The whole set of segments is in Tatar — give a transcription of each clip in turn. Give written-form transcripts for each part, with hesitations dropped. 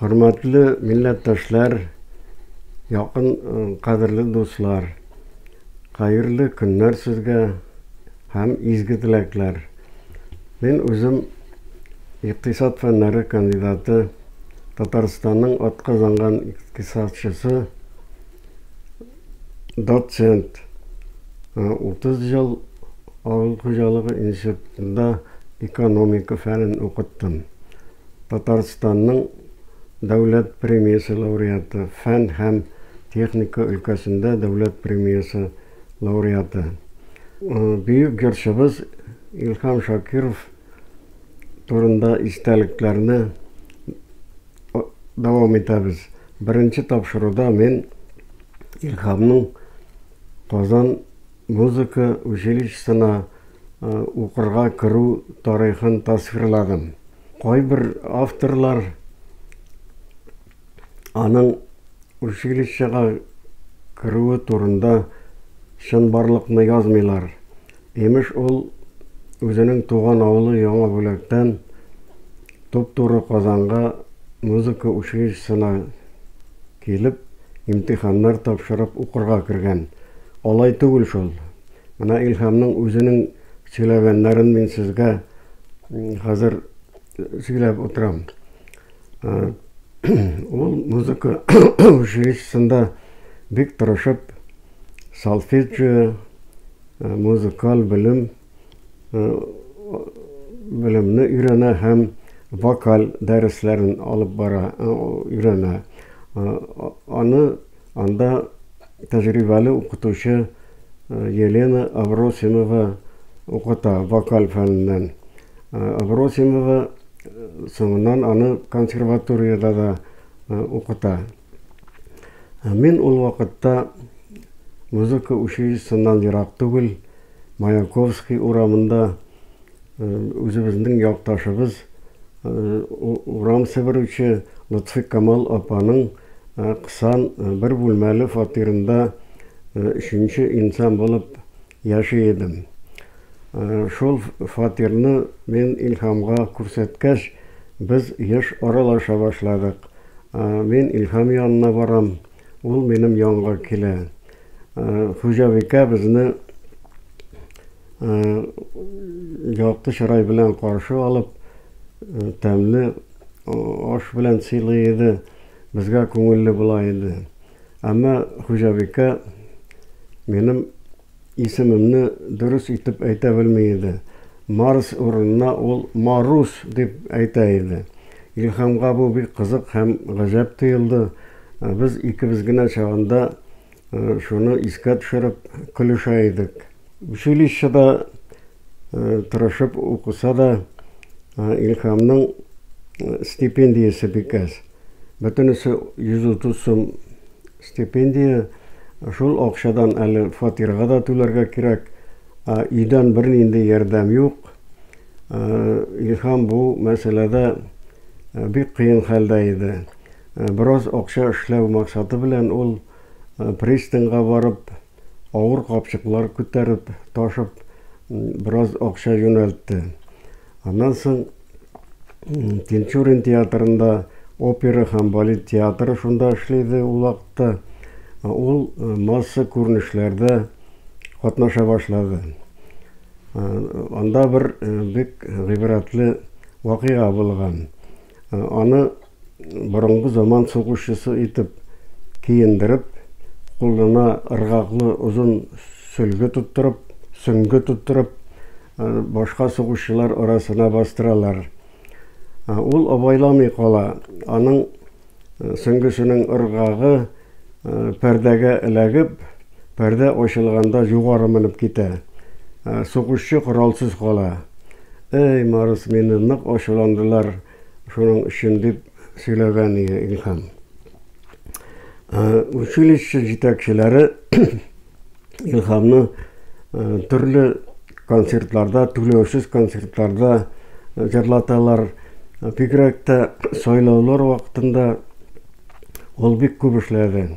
Hürmetli millettaşlar, yakın kadirli dostlar, hayırlı günler sizge hem izgi dilekler. Ben özüm İktisat Fenleri kandidatı, Tataristan'ın at kazangan iktisatçısı, doçent, 30 yıl Ağıl Hocalığı İnstitutunda ekonomika fenini okuttum. Tataristan'ın Devlet Premiyası laureatı, fen hem teknika ülkesinde Devlet Premiyası laureatı. Büyük görüşümüz İlham Şakirov turunda isteliklerini devam ederiz. Birinci tapşırıda ben İlham'ın Kazan Müzika Училищесine okurga kiru tarihini tasvirladım. Koy bir avtorlar anın училищеге kiruvi turunda şın barlıkını yazmıyorlar. Emiş ol özünün tuğan avlı Yaڭa Bölekten top-to'g'ri Kazanga Müzika Училищесine kelip imtihanlar tapşırıp okurga kirgen. Olay tugul şol. Mana İlham'ın özünün söylegenlerin men sizge hazır söylep oturam. Ol müzika училищесinde bek tırışıp solfeggio, müzikal bilimni öğrene hem vokal derslerini alıp bara öğrene. Anda tecrübeli okutuşu Yelena Avrosimova okuta vokal feninden. Avrosimova sonundan onu konservatoriyada da okuta. Men ol vakitte müzika училищесынан yirak tugul Mayakovskiy uramında özümüzün yaktaşımız uram seviruvchi Lutfi Kamal apanın kısan bir bölmeli fatirinde üçüncü insan bulup yaşaydım. Şol fatirni men İlhamga ko'rsatkach biz yaş aralasha başladık. Men İlham yanına baram, ol benim yanıma kele. Hujabika bizni yakты şıray bilen karşı alıp temli aş bilen sıylaydı. Bizga ko'ngilli bulaydı. Ama Hujabika benim isimimni dürüst etip ayta bilmeydi. Mars ornuna ol Marus deb aytaydı. İlhamga bu bir kızık hem gajab tuyuldu. Biz ikimizgina çağında şunu iska düşürüp kuluşaydık. Училищеда tırışıp okusa da İlham'ın stipendiyası bikaz. Bütünüsü 130 so'm stipendiya. Şol akşadan әлі fatirga da түләргә кирәк. Үйдән бернинди ярдәм юк. İlham bu meselede бик кыен хәлдә иде. Biraz акча эшләү максаты белән ул пристаньга барып, авыр капчыклар күтәреп, ташып, biraz акча юнәлтте. Аннан соң Тинчурин театрында опера һәм балет театры шунда эшләде ул вакытта. Ул масса күренешләрдә катнаша башлады. Анда bir бик гыйбрәтле вакыйга булган. Аны борынгы заман сугышчысы итеп киендереп, кулына ыргаклы узун сөлгө туттырып, сөңгө туттырып, башка сугышчылар арасына бастыралар. Ул абайламый кала. Аның сөңгөсенең ыргагы perdege elagib, perde açılganda yukarı menip kite. Sokuşçu kuralsız kala. Ey Marus meni nik açılandılar şunun için dip söylegen İlham. Училище жетекçileri İlham'ı türlü konsertlarda, türlüsüz konsertlarda jırlatalar. Pikrekte soylavlar vaktinde ol bik köp işledi.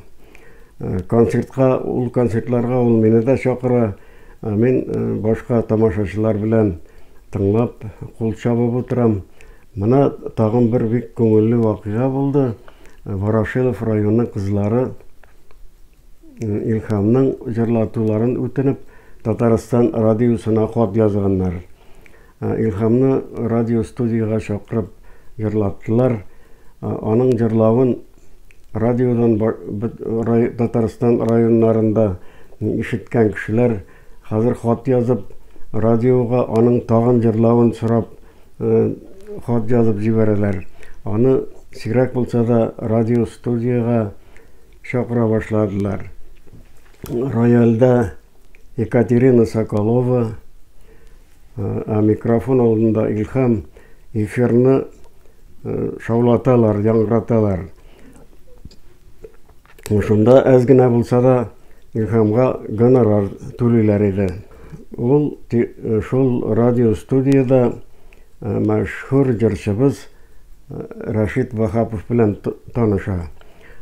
Konsertlarga ol meni de çakıra. Men başka tamaşaçılar bilen tınlap, kul çabıp oturam. Мына тагын бер бик күңелле вакыйга булды. Ворошилов районы кызлары Илхамның җырлатуларын үтенеп Татарстан радиосына хат язганнар. Илхамны радио студияга чакырып җырлаттылар. Аның җырлавын радиодан Татарстан районнарында ишеткән кешеләр хәзер хат язып, радиога аның тагын җырлавын сорап хат язып җибәрәләр. Аны сирәк булса да радио студияга чакыра башладылар. Рояльда Екатерина Соколова, микрофон алдында Илхам эфирны шаулаталар, яңгыраталар. Шунда әз генә булса да Илхамга гонорар түлиләр иде. Ул шул радио студияда мәшһүр җырчыбыз Рашид Вахапов белән таныша.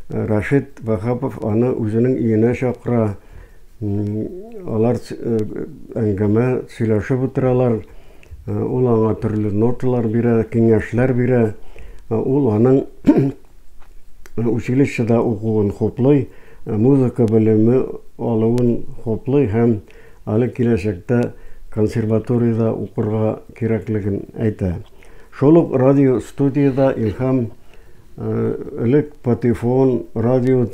Рашид Вахапов аны үзенең өенә чакыра. Алар әңгәмә сөйләшеп утыралар. Ул аңа төрле ноталар бирә, киңәшләр бирә. Ул аның училищеда укуын хуплый, музыка белеме алуын хуплый һәм әле киләчәктә консерваторияда укырга кирәклеген әйтә. Шул ук радио студияда Илхам элек патефон радио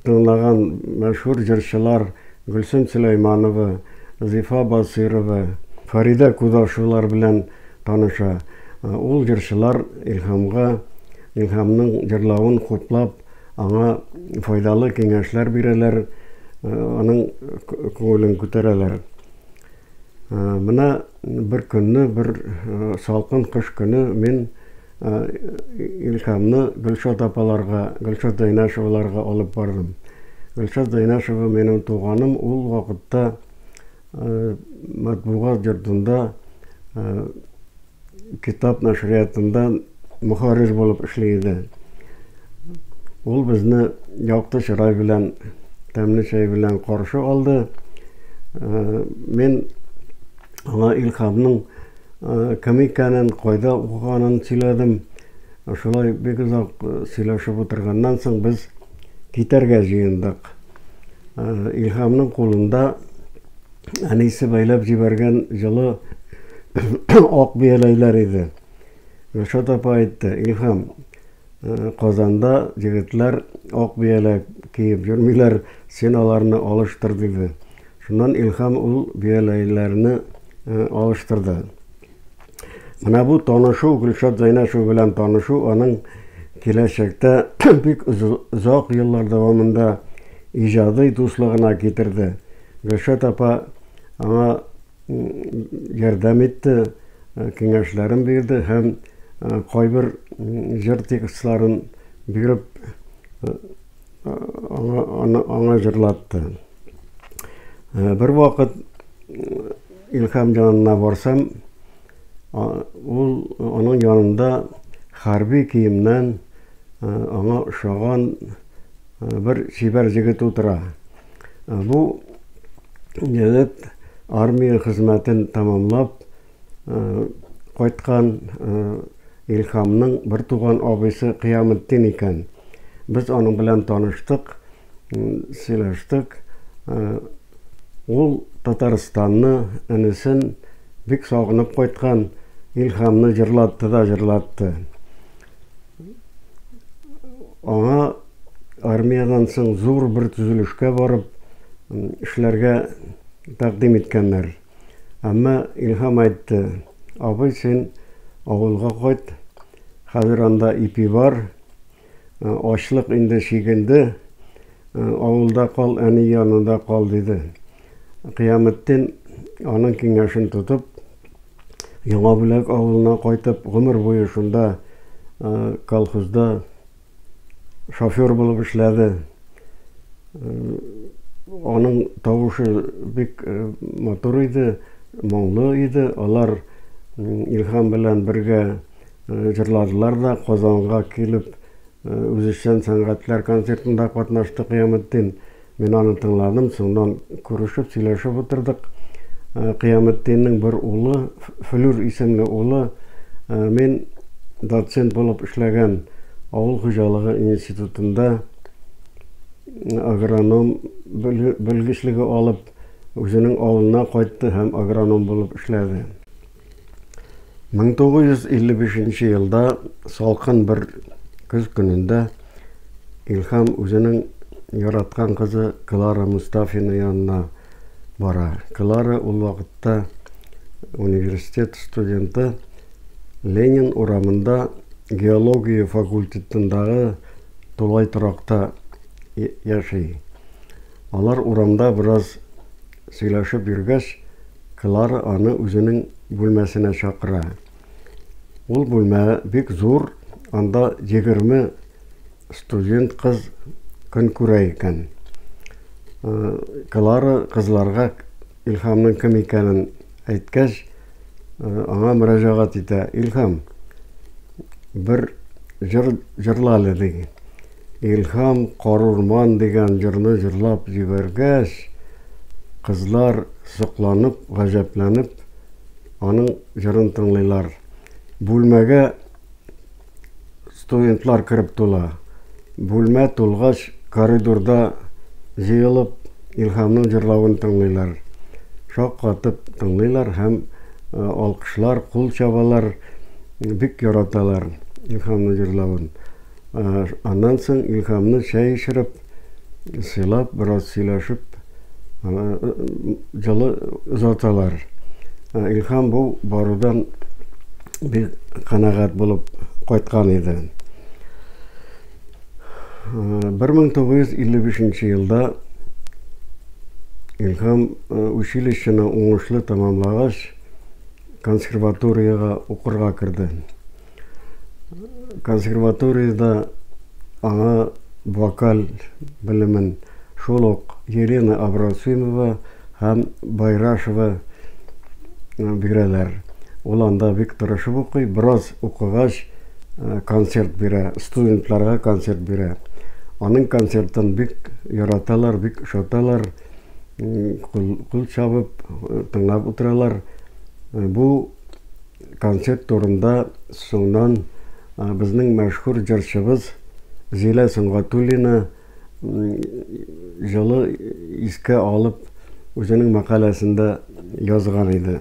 тыңлаган мәшһүр җырчылар Гөлсем Сөләйманова, Зифа Басирова, Фарида Кудашулар белән таныша. Ул җырчылар Илхамның җырлавын хуплап, аңа файдалы киңәшләр бирәләр, аның күңелен күтәрәләр. Менә бер көнне, бер салкын кыш көне мин Илхамны Гөлшат апаларга, Гөлшат Дайнашеваларга алып бардым. Гөлшат Дайнашева минем туганым, ул вакытта матбугат йортында китап нәшриятында мөхәррир булып эшли иде. Ул безне якты чырай белән, тәмле чәй белән каршы алды. Мин аңа Илхамның кем икәнен, кайда укыганын сөйләдем. Шулай бик озак сөйләшеп утырганнан соң без китәргә җыендык. Илхамның кулында әнисе бәйләп җибәргән җылы ак бияләйләр иде. Гөлшат апа әйтте: Илхам, Казанда җегетләр ак бияләй киеп йөрмиләр, син аларны алыштыр диде. Шуннан Илхам ул бияләйләрне алыштырды. Менә бу танышу, Гөлшат Зайнашева белән танышу, аның киләчәктә бик озак еллар дәвамында иҗади дуслыгына китерде. Гөлшат апа аңа ярдәм итте, киңәшләрен бирде һәм кайбер җыр текстларын биреп аңа җырлатты. Бер вакыт Илхам янына барсам, ул аның янында хәрби киемнән аңа ошаган бер чибәр җегет утыра. Бу егет армия хезмәтен тәмамлап кайткан Илхамның бер туган абыйсы Кыяметтин икән. Без аның белән таныштык, сөйләштек. Ул Татарстанны, энесен бик сагынып кайткан, Илхамны җырлатты да җырлатты. Аңа армиядан соң зур бер төзелешкә барып эшләргә тәкъдим иткәннәр. Әмма Илхам әйтте: абый, син авылга кайт, хәзер анда ипи бар, ачлык инде чигенде, авылда кал, әни янында кал диде. Кыяметтин аның киңәшен тотып, Яңа Бүләк авылына кайтып, гомер буе шунда колхозда шофер булып эшләде. Аның тавышы бик матур иде, моңлы иде. Алар Илхам белән бергә җырладылар да, Казанга килеп, үзешчән сәнгатьләр концертында катнашты Кыяметтин. Мин аны тыңладым, соңдан күрешеп, сөйләшеп утырдык. Кыяметтиннең бер улы, Флүр исемле улы, мен доцент булып эшләгән авыл хуҗалыгы институтында агроном белгечлеге алып, үзенең авылына кайтты һәм агроном булып эшләде. 1955 елда салкын бер көз көнендә Илһам үзенең яраткан кызы Клара Мустафина янына бара. Клара ул вакытта университет студенты, Ленин урамында геология факультетындагы тулай торакта яши. Алар урамда бераз сөйләшеп йөргәч, Клара аны үзенең бүлмәсенә чакыра. Ул бүлмә бик зур, анда 20 студент кыз көн күрә икән. Клара кызларга Илһамның кем икәнен әйткәч, аңа мөрәҗәгать итә. Илһам, бер җырлады ди. Илһам Карурман дигән җырны җырлап җибәргәч, кызлар сокланып, гаҗәпләнеп, аның җырын тыңлыйлар. Бүлмәгә студентлар кирип тула. Бүлмә тулгач, коридорда җыелып Илһамның җырлавын тыңлыйлар. Шаккатып тыңлыйлар һәм алкышлар, кул чабалар, бик яраталар Илһамның җырлавын. Аннан соң Илһамны чәй эчереп, сыйлап, бераз сөйләшеп, җылы озаталар. Илһам бу барудан бик канәгать булып кайткан иде. 1955 елда Илһам училищены уңышлы тамамлагач, консерваторияга укырга кирде. Консерваторияда аңа вокаль белемен шул ук Елена Абросимова һәм Байрашева бирәләр. Ул анда бик тырышып укый, бераз укыгач концерт бирә, студентларга концерт бирә. Аның концертын бик яраталар, бик шаталар, кул чабып, тыңлап утыралар. Бу концерт турында соңнан безнең мәшһүр җырчыбыз Зилә Сөнгатуллина җылы искә алып үзенең мәкаләсендә язган иде.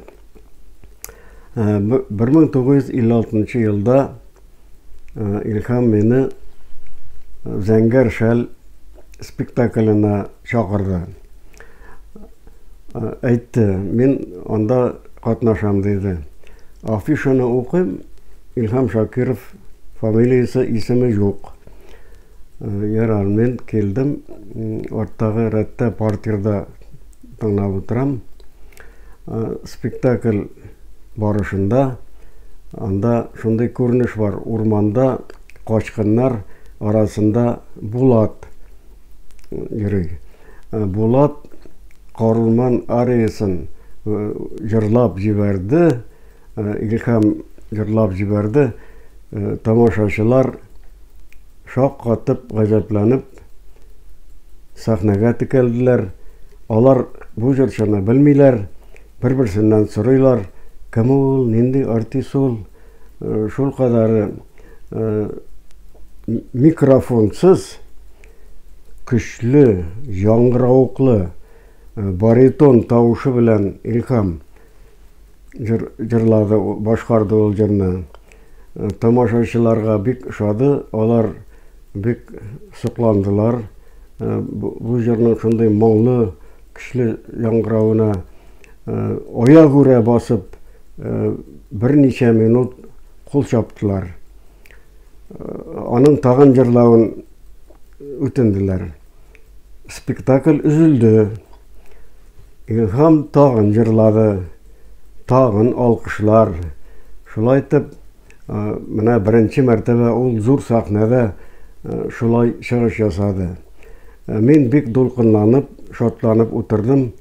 1956 елда Илһам мине Зәңгәр шәл спектакленә чакырды. Әйтте, мин анда катнашам диде. Афишаны укыйм, Илһам Шакиров фамилиясе, исеме юк. Ярар, мен келдем, арттагы рәттә партерда тыңлап утырам. Спектакль барышында анда шундый күренеш бар. Урманда качкыннар арасында Булат йөри. Булат Карурман ариясын җырлап җибәрде, Илһам җырлап җибәрде. Тамашачылар шаккатып, гаҗәпләнеп сәхнәгә текәлделәр. Алар бу җырчыны белмиләр, бер-берсеннән сорыйлар, кем ул, нинди артист ул? Шул кадәр микрофонсыз, көчле, яңгыравыклы, баритон тавышы белән Илһам җырлады, башкарды ул җырны. Тамашачыларга бик шады, алар бик сокландылар. Бу җырның шундый моңлы, көчле яңгыравына аягүрә басып, берничә минут кул чаптылар. Аның тагын җырлавын үтенделәр. Спектакль üzüldü. Илһам тагын җырлады, тагын алкышлар. Шулай итеп, менә беренче мәртәбә ул зур сәхнәдә шулай чыгыш ясады. Мин бик дулкынланып, шатланып утырдым.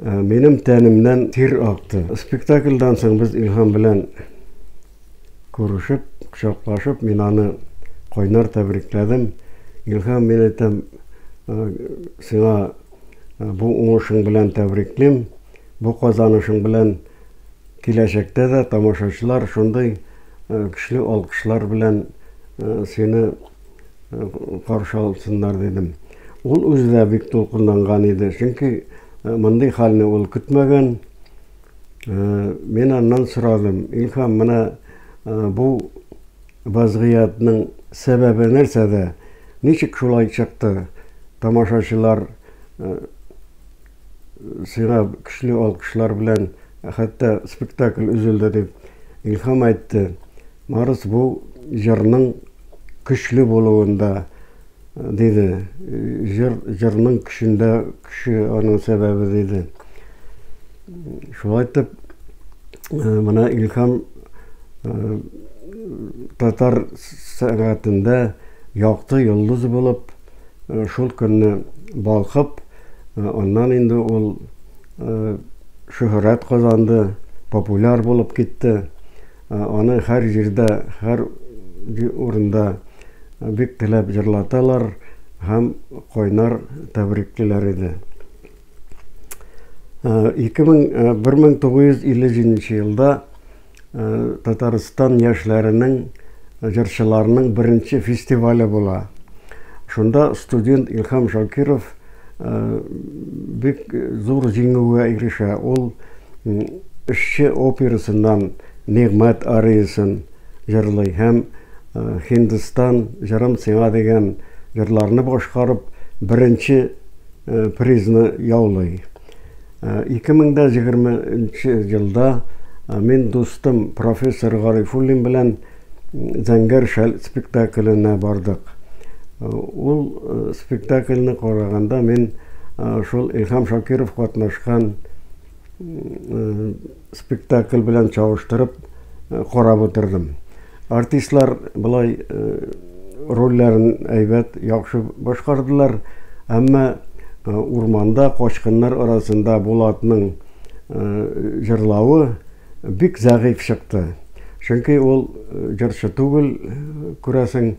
Минем тәнемнән тир акты. Спектакльдән соң без Илһам белән күрешеп, кочаклашып, мин аны кайнар тәбрикләдем. Илһам, мин әйтәм, сиңа бу уңышың белән тәбриклим. bu kazanışın bilen kileşekte de tamaşaçılar şunday güçlü alkışlar bilen seni karşı alsınlar dedim. Ol özü de bek dolkunlangan idi. Çünkü mınday halini ol kütmegen. Men ondan soradım. İlham mana bu vaziyatning sebebi nersede? Niçik şulay çıktı? Tamaşaçılar sana güçlü alkışlar bilen hatta spektakl üzüldü dep İlham aytdı. Marız bu jırның güçlü boluğunda dedi. Jırның güçünde güçü onun sebebi dedi. Şulay aytıp mana İlham Tatar sanatında yaktı yıldız bulup şul günü balkıp ondan indi ol şöhret kazandı, popüler bulup gitti. Onu her yerde, her orunda bek tilep jırlatalar hem koynar tebrikliler idi. 1950 yılda Tataristan yaşlarının jırçılarının birinci festivali bola. Şunda student İlham Şakirov bek zor jеңүүгө erişe. Ol işçi operasından Nigmat Arıysın jırlay hem Hindistan jarım sena degen jırlarını boşkarıp birinci prizni yaulay. 2020 yılda men dostum Profesör Garifullin bilen Zəngər Şəl spektakline bardık. Ol spektaklini qaraganda men şol İlham Şakirov katnaşkan spektakl bilen çavuştırıp qarab oturdum. Artistlar bulay rollerini aybet yaxşı başkardılar. Ama ormanda qoşqınlar arasında Bulatның jırlauı bek zayıf çıktı. Çünkü ol jırçı tugul күрәсең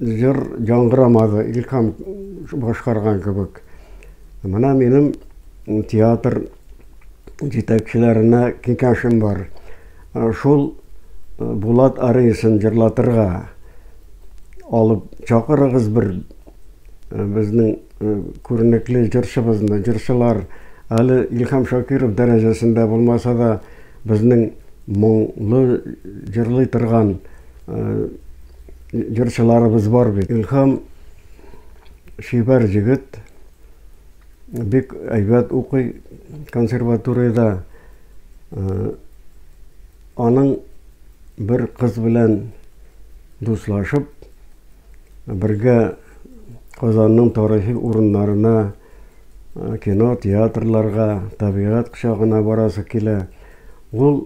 jır жаңғырамады. İlham başkargan kebek. Mana menim teatr jetekçilerine kenkaşım var. Şol Bulat Arıysın jırlatırga alıp çakırıgız bir bizning көрнекле jırçыбызны, jırçılar ali İlham Şakirov derecesinde bulmasa da bizning moңlı jırlay turgan jırçılarыбыз var bit. İlham şiber jigit bek aybet okuy konservatoriyada onun bir kız bilen dostlaşıp birge Kazanның tarihi urunlarına, kino, teatrlarga, tabiat kuşağına barası kile. Ol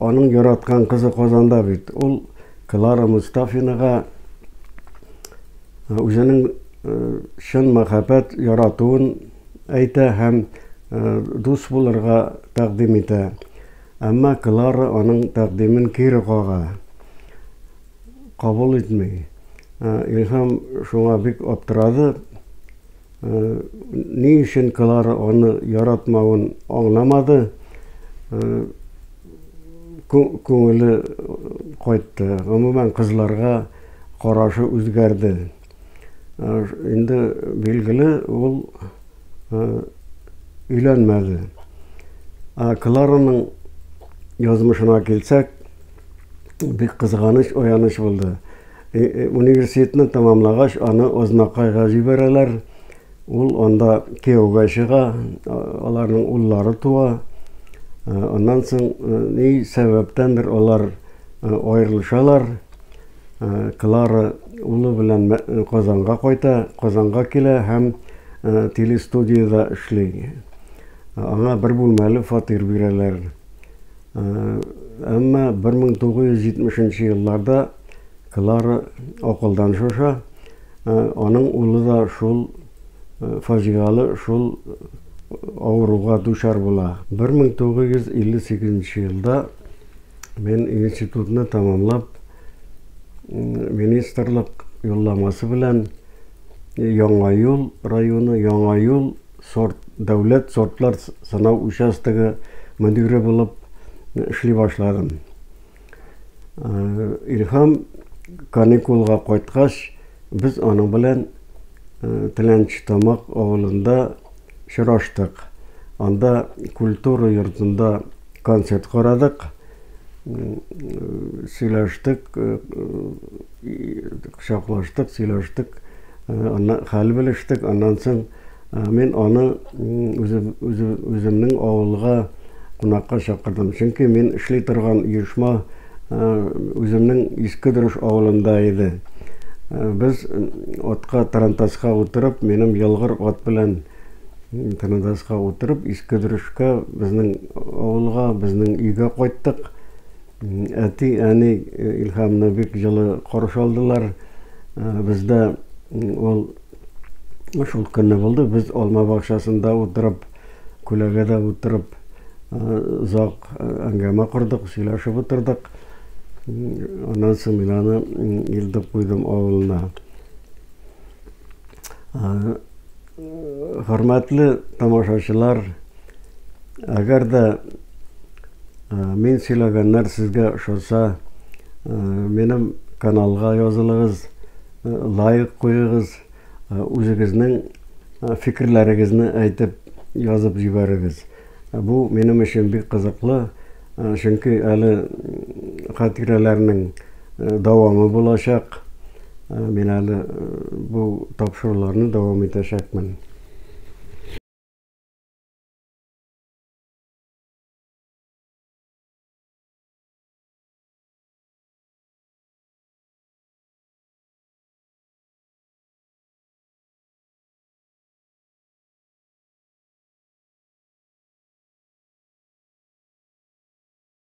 onun yaratkan kızı Kazanda bit. Ol Klara Mustafinaga özünün şın muhabbet yaratığın ayta hem dost bulurga takdim ete. Ama Klara onun takdimin kiri kağa kabul etmeyi. İlham şuna bek aptırады. Ne için Klara onu yaratmağın anlamadı. Көңілі қайтты. Umuman kızlarga qaraşı özgerdi. Endi belgili ol uylanmadı. Klara'nın yazmışına gelsek bek kızganış, oyanış oldu. Üniversitetini tamamlagaç anı Oznakayga jibereler. Ol onda kiyovga çıga, alarның ullары tuğa. Ondan soň ne sebeptendir olar ayrılışalar. Klara ulu bilen Kazanga kayta, Kazanga kile hem telestudiyada işley. Ana bir bölmeli fatir bireler. Ama 1970 yıllarda Klara okuldan şoşa, onun ulu da şol facialı, şol avruga duşar bula. 1958 yılda ben institutunu tamamlap ministerlik yollaması bilen Яңа Юл районы, Яңа Юл дәүләт сортлар сынау участогы мөдире булып эшли башладым. Илһам каникулга кайткач, без аның белән Теләнчетамак авылында очраштык. Анда культура йортында концерт карадык. Сөйләштек, кочаклаштык, сөйләштек, хәл белештек. Аннан соң мен аны үземнең авылга кунакка чакырдым. Чөнки мен эшли торган оешма үземнең Искедереш авылында иде. Без атка тарантаска утырып, минем ялгыр ат белән тарантаска утырып, Искедерешкә, безнең авылга, безнең өйгә кайттык. Әти, әни Илһамны бик җылы каршы алдылар. Бездә ул шул көнне булды. Без алма бакчасында утырып, күләгәдә утырып, зак әңгәмә курдык, сөйләшеп утырдык. Ondan soң мен аны илтеп куйдым авылына. Хөрмәтле тамашачылар, әгәр дә мин сөйләгәннәр сезгә ошаса, минем каналга язылыгыз, лайк куегыз, үзегезнең фикерләрегезне әйтеп язып җибәрегез. Бу минем өчен бик кызыклы. Чөнки әле хатирәләрнең дәвамы булачак. Мин әле бу тапшыруларны дәвам итәчәкмен.